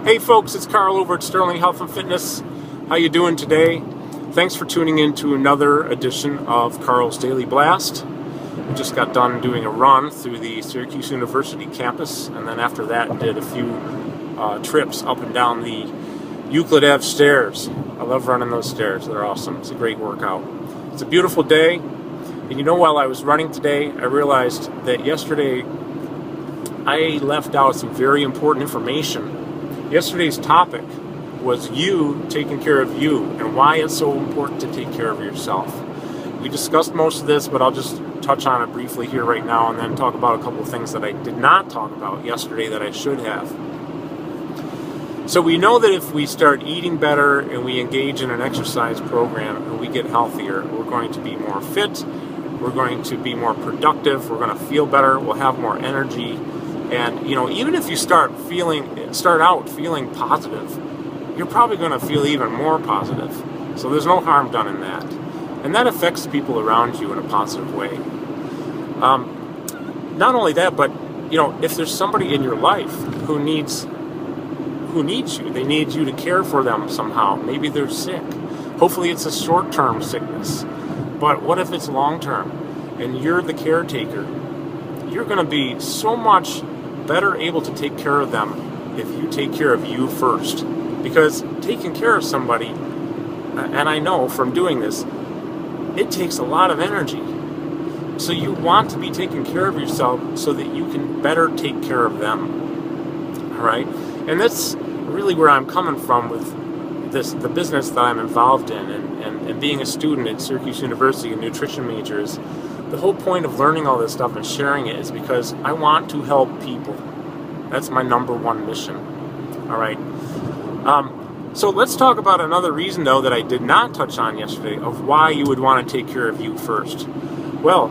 Hey folks, it's Karl over at Sterling Health and Fitness. How you doing today? Thanks for tuning in to another edition of Karl's Daily Blast. We just got done doing a run through the Syracuse University campus, and then after that did a few trips up and down the Euclid Ave stairs. I love running those stairs. They're awesome. It's a great workout. It's a beautiful day. And you know, while I was running today, I realized that yesterday I left out some very important information. Yesterday's topic was you taking care of you and why it's so important to take care of yourself. We discussed most of this, but I'll just touch on it briefly here right now and then talk about a couple of things that I did not talk about yesterday that I should have. So we know that if we start eating better and we engage in an exercise program and we get healthier, we're going to be more fit, we're going to be more productive, we're going to feel better, we'll have more energy. And, you know, even if you start out feeling positive, you're probably going to feel even more positive. So there's no harm done in that. And that affects people around you in a positive way. Not only that, but, you know, if there's somebody in your life who needs you, they need you to care for them somehow. Maybe they're sick. Hopefully it's a short-term sickness. But what if it's long-term and you're the caretaker? You're going to be so much better able to take care of them if you take care of you first. Because taking care of somebody, and I know from doing this, it takes a lot of energy. So you want to be taking care of yourself so that you can better take care of them. All right? And that's really where I'm coming from with the business that I'm involved in and being a student at Syracuse University, a nutrition major. Is the whole point of learning all this stuff and sharing it is because I want to help people. That's my number one mission. All right. So let's talk about another reason, though, that I did not touch on yesterday of why you would want to take care of you first. Well,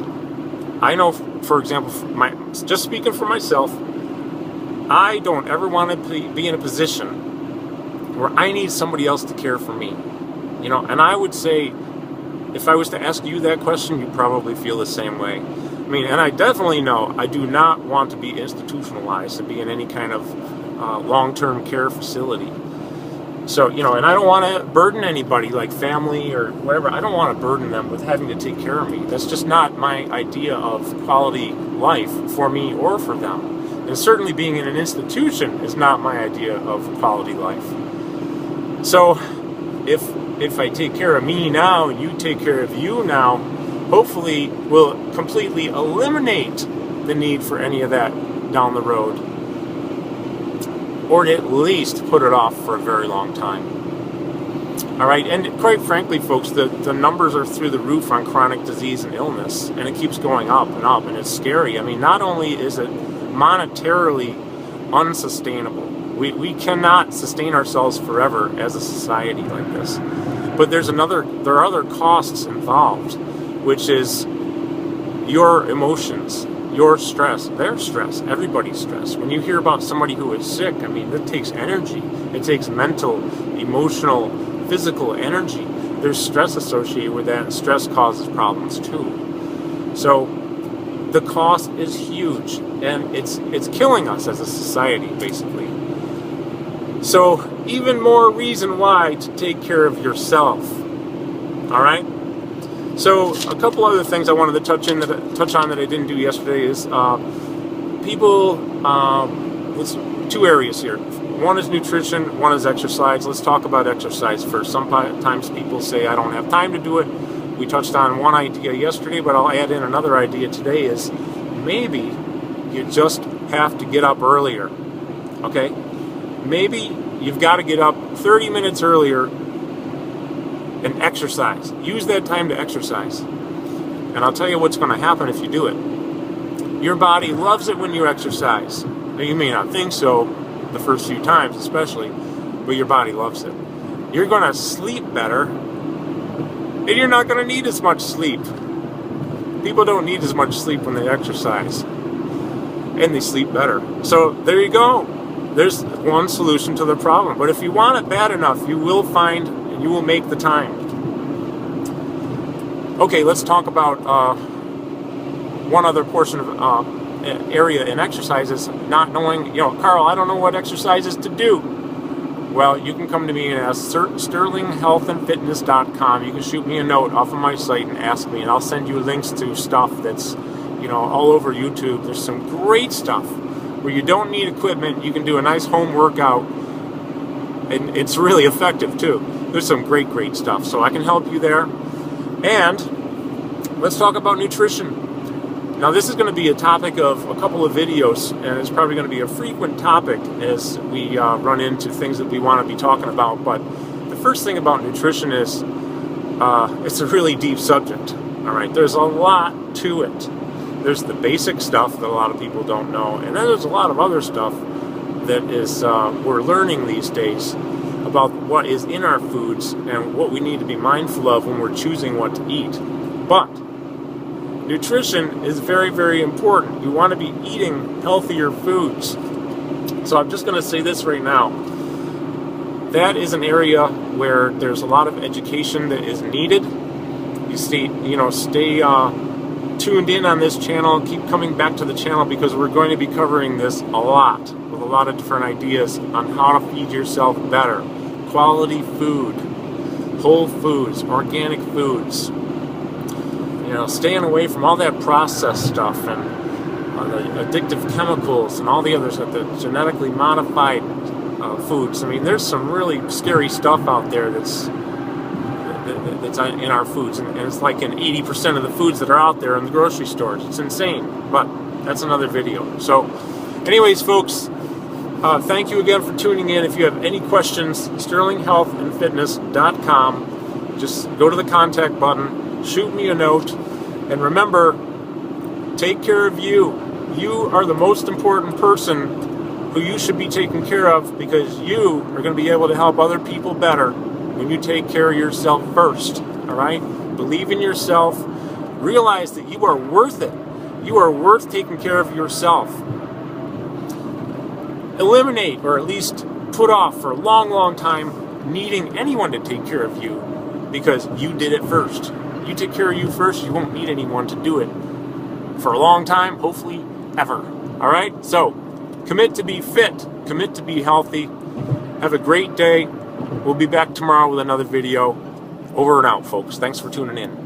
I know, for example, just speaking for myself, I don't ever want to be in a position where I need somebody else to care for me. You know, and I would say, if I was to ask you that question, you probably feel the same way. I mean, and I definitely know I do not want to be institutionalized, to be in any kind of long-term care facility. So, you know, and I don't want to burden anybody, like family or whatever. I don't want to burden them with having to take care of me. That's just not my idea of quality life for me or for them. And certainly being in an institution is not my idea of quality life. So, if I take care of me now and you take care of you now, hopefully we'll completely eliminate the need for any of that down the road. Or at least put it off for a very long time. All right, and quite frankly, folks, the numbers are through the roof on chronic disease and illness, and it keeps going up, and it's scary. I mean, not only is it monetarily unsustainable, we cannot sustain ourselves forever as a society like this. But there are other costs involved, which is your emotions, your stress, their stress, everybody's stress. When you hear about somebody who is sick, I mean, it takes energy. It takes mental, emotional, physical energy. There's stress associated with that, and stress causes problems too. So the cost is huge, and it's killing us as a society, basically. So even more reason why to take care of yourself. All right? So a couple other things I wanted to touch on that I didn't do yesterday is people. Let's two areas here. One is nutrition. One is exercise. Let's talk about exercise first. Sometimes people say I don't have time to do it. We touched on one idea yesterday, but I'll add in another idea today. Is maybe you just have to get up earlier. Okay? Maybe you've got to get up 30 minutes earlier and exercise. Use that time to exercise. And I'll tell you what's going to happen if you do it. Your body loves it when you exercise. Now, you may not think so the first few times especially, but your body loves it. You're going to sleep better, and you're not going to need as much sleep. People don't need as much sleep when they exercise, and they sleep better. So there you go. There's one solution to the problem. But if you want it bad enough, you will find and you will make the time. Okay, let's talk about one other portion of area in exercises, not knowing, Karl, I don't know what exercises to do. Well, you can come to me and ask sterlinghealthandfitness.com. You can shoot me a note off of my site and ask me, and I'll send you links to stuff that's, all over YouTube. There's some great stuff where you don't need equipment. You can do a nice home workout, and it's really effective too. There's some great stuff. So I can help you there. And let's talk about nutrition. Now, this is going to be a topic of a couple of videos, and it's probably going to be a frequent topic as we run into things that we want to be talking about. But the first thing about nutrition is it's a really deep subject. All right, there's a lot to it. There's the basic stuff that a lot of people don't know, and then there's a lot of other stuff that is we're learning these days about what is in our foods and what we need to be mindful of when we're choosing what to eat. But nutrition is very important. You want to be eating healthier foods. So I'm just going to say this right now. That is an area where there's a lot of education that is needed. You stay tuned in on this channel. Keep coming back to the channel because we're going to be covering this a lot with a lot of different ideas on how to feed yourself better. Quality food, whole foods, organic foods. Staying away from all that processed stuff and the addictive chemicals and all the others, the genetically modified foods. I mean, there's some really scary stuff out there that's in our foods, and it's like in 80% of the foods that are out there in the grocery stores. It's insane, but that's another video. So, anyways, folks, thank you again for tuning in. If you have any questions, sterlinghealthandfitness.com. Just go to the contact button, shoot me a note, and remember, take care of you. You are the most important person who you should be taking care of, because you are going to be able to help other people better when you take care of yourself first. All right? Believe in yourself. Realize that you are worth it. You are worth taking care of yourself. Eliminate, or at least put off for a long time, needing anyone to take care of you, because you did it first. You take care of you first, you won't need anyone to do it for a long time, hopefully ever. All right? So, commit to be fit. Commit to be healthy. Have a great day. We'll be back tomorrow with another video. Over and out, folks. Thanks for tuning in.